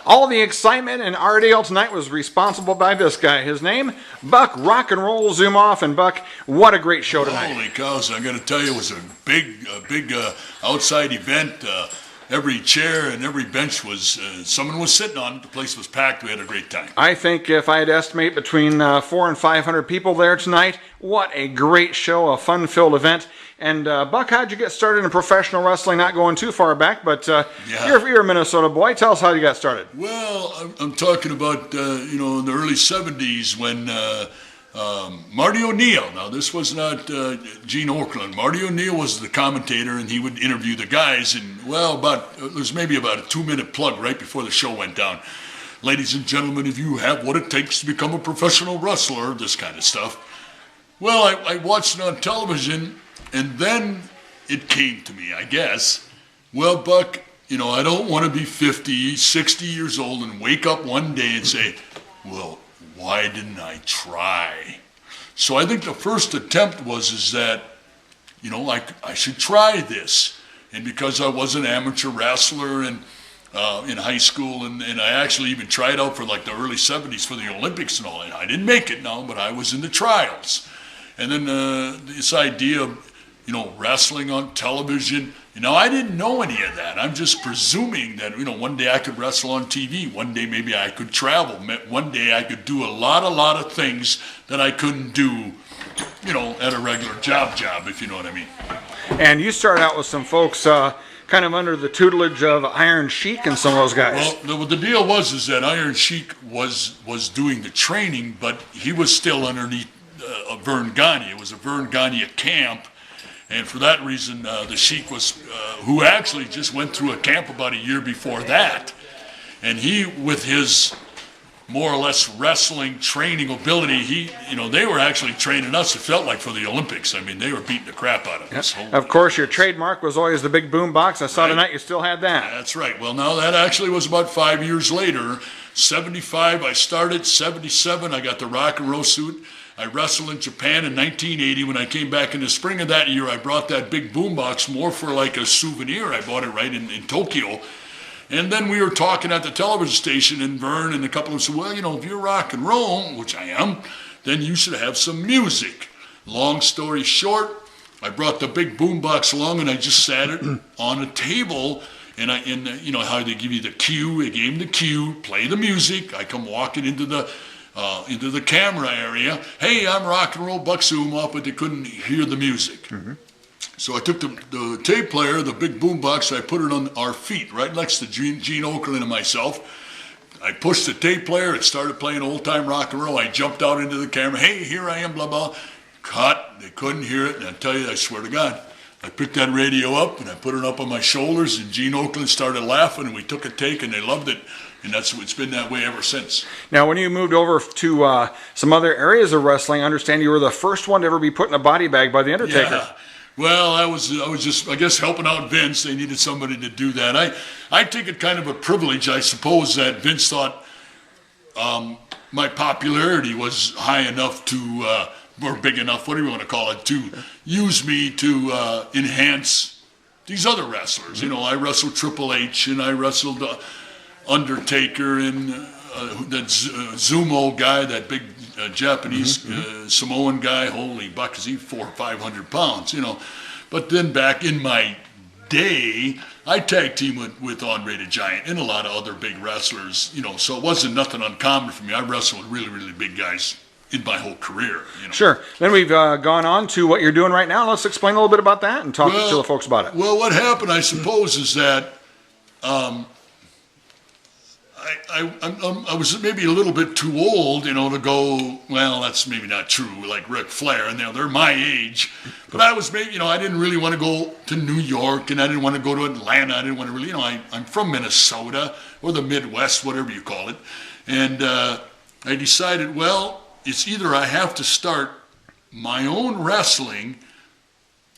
All the excitement in Ardale tonight was responsible by this guy. His name, Buck Rock and Roll ZumHofe. And Buck, what a great show tonight. Holy cows, I got to tell you, it was a big outside event. Every chair and every bench was, someone was sitting on it. The place was packed. We had a great time. I think if I had to estimate between 400 and 500 people there tonight, what a great show, a fun-filled event. And Buck, how'd you get started in professional wrestling? Not going too far back, but you're a Minnesota boy. Tell us how you got started. Well, I'm talking about, in the early 70s when Marty O'Neill, now this was not Gene Okerlund. Marty O'Neill was the commentator, and he would interview the guys. And, there's maybe about a 2-minute plug right before the show went down. Ladies and gentlemen, if you have what it takes to become a professional wrestler, this kind of stuff. Well, I watched it on television. And then it came to me, I guess. Well, Buck, I don't want to be 50, 60 years old and wake up one day and say, well, why didn't I try? So I think the first attempt was that, I should try this. And because I was an amateur wrestler and in high school, and I actually even tried out for like the early 70s for the Olympics and all that. I didn't make it now, but I was in the trials. And then this idea of, wrestling on television. I didn't know any of that. I'm just presuming that, one day I could wrestle on TV. One day maybe I could travel. One day I could do a lot of things that I couldn't do, at a regular job, if you know what I mean. And you started out with some folks kind of under the tutelage of Iron Sheik and some of those guys. Well, the deal was that Iron Sheik was doing the training, but he was still underneath Vern Gagne. It was a Vern Gagne camp. And for that reason, the Sheik was, who actually just went through a camp about a year before that. And he, with his more or less wrestling training ability, they were actually training us, it felt like, for the Olympics. I mean, they were beating the crap out of us. Of course, your trademark was always the big boom box. I saw tonight you still had that. That's right. Well, now that actually was about 5 years later. 75, I started. 77, I got the rock and roll suit. I wrestled in Japan in 1980. When I came back in the spring of that year, I brought that big boombox more for like a souvenir. I bought it right in Tokyo. And then we were talking at the television station, and Vern and a couple of them said, well, if you're rock and roll, which I am, then you should have some music. Long story short, I brought the big boombox along, and I just sat it on a table. And how they give you the cue. They gave me the cue, play the music. I come walking into the camera area. Hey, I'm Rock and Roll Buck ZumHofe, but they couldn't hear the music. Mm-hmm. So I took the tape player, the big boombox, I put it on our feet, right next to Gene Okerlund and myself. I pushed the tape player, it started playing old-time rock and roll. I jumped out into the camera. Hey, here I am, blah, blah. Cut. They couldn't hear it, and I tell you, I swear to God, I picked that radio up, and I put it up on my shoulders, and Gene Okerlund started laughing, and we took a take, and they loved it. And it's been that way ever since. Now, when you moved over to some other areas of wrestling, I understand you were the first one to ever be put in a body bag by The Undertaker. Yeah. Well, I was just, I guess, helping out Vince. They needed somebody to do that. I take it kind of a privilege, I suppose, that Vince thought my popularity was high enough to, or big enough, whatever you want to call it, to use me to enhance these other wrestlers. I wrestled Triple H, and I wrestled Undertaker, and that Zumo guy, that big Japanese Samoan guy. Holy buck, is he 400 or 500 pounds, But then back in my day, I tag teamed with Andre the Giant and a lot of other big wrestlers, so it wasn't nothing uncommon for me. I wrestled with really, really big guys in my whole career. Sure. Then we've gone on to what you're doing right now. Let's explain a little bit about that and talk to the folks about it. Well, what happened, I suppose, is that I was maybe a little bit too old, to go, well, that's maybe not true, like Ric Flair, and they're my age. But I was maybe, I didn't really want to go to New York, and I didn't want to go to Atlanta. I didn't want to really, I'm from Minnesota, or the Midwest, whatever you call it. And I decided, well, it's either I have to start my own wrestling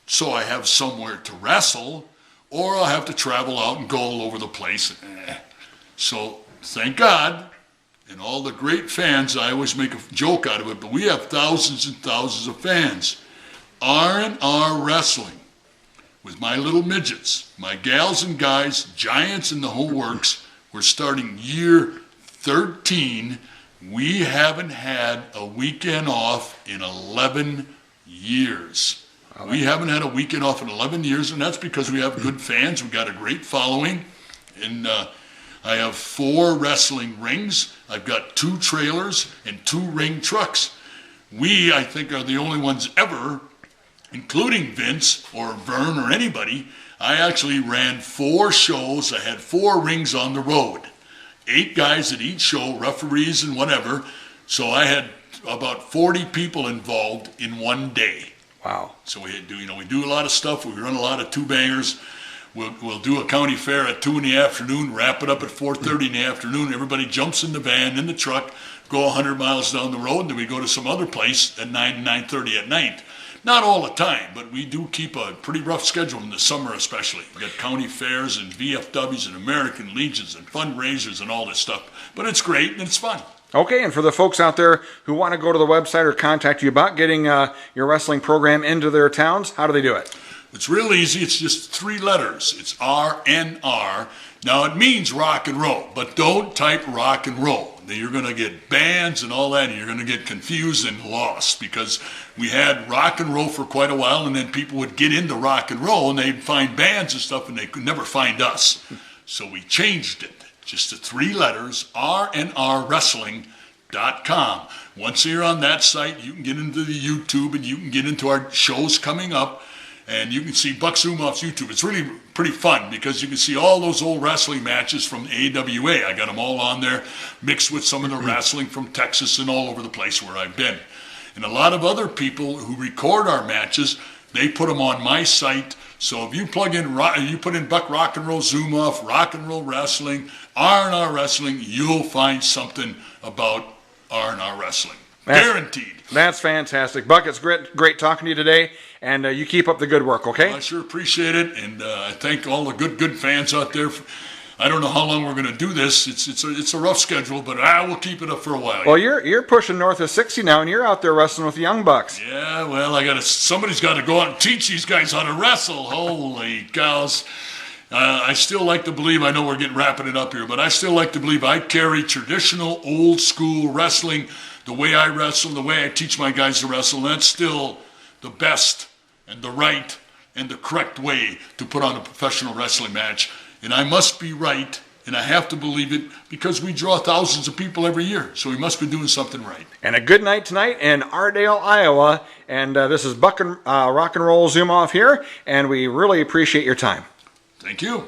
so I have somewhere to wrestle, or I'll have to travel out and go all over the place. So thank God, and all the great fans, I always make a joke out of it, but we have thousands and thousands of fans. R&R Wrestling, with my little midgets, my gals and guys, giants and the whole works, We're starting year 13. We haven't had a weekend off in 11 years. We haven't had a weekend off in 11 years, and that's because we have good fans. We've got a great following. And I have 4 wrestling rings. I've got 2 trailers and 2 ring trucks. We, I think, are the only ones ever, including Vince or Vern or anybody. I actually ran 4 shows. I had 4 rings on the road. 8 guys at each show, referees and whatever. So I had about 40 people involved in one day. Wow. So we do a lot of stuff. We run a lot of 2-bangers. We'll do a county fair at 2 in the afternoon, wrap it up at 4:30 in the afternoon. Everybody jumps in the van, in the truck, go 100 miles down the road, and then we go to some other place at 9, 9:30 at night. Not all the time, but we do keep a pretty rough schedule in the summer especially. We got county fairs and VFWs and American Legions and fundraisers and all this stuff. But it's great and it's fun. Okay, and for the folks out there who want to go to the website or contact you about getting your wrestling program into their towns, how do they do it? It's real easy. It's just 3 letters. It's RNR. Now, it means rock and roll, but don't type rock and roll. You're going to get bans and all that, and you're going to get confused and lost because we had rock and roll for quite a while, and then people would get into rock and roll, and they'd find bands and stuff, and they could never find us. So we changed it. Just the 3 letters, rnrwrestling.com. Once you're on that site, you can get into the YouTube, and you can get into our shows coming up. And you can see Buck ZumHofe's YouTube. It's really pretty fun because you can see all those old wrestling matches from AWA. I got them all on there, mixed with some of the wrestling from Texas and all over the place where I've been. And a lot of other people who record our matches, they put them on my site. So if you plug in, you put in Buck Rock and Roll ZumHofe, Rock and Roll Wrestling, R&R Wrestling, you'll find something about R&R Wrestling. Guaranteed. That's fantastic. Buck, it's great talking to you today, and you keep up the good work, okay? Well, I sure appreciate it, and I thank all the good fans out there. I don't know how long we're going to do this. It's a rough schedule, but I will keep it up for a while. Well, you're pushing north of 60 now, and you're out there wrestling with the young bucks. Yeah, well, somebody's got to go out and teach these guys how to wrestle. Holy cows. I still like to believe, I know we're wrapping it up here, but I still like to believe I carry traditional old school wrestling. The way I wrestle, the way I teach my guys to wrestle, that's still the best and the right and the correct way to put on a professional wrestling match. And I must be right, and I have to believe it, because we draw thousands of people every year. So we must be doing something right. And a good night tonight in Ardale, Iowa. And this is Buck and Rock and Roll ZumHofe here, and we really appreciate your time. Thank you.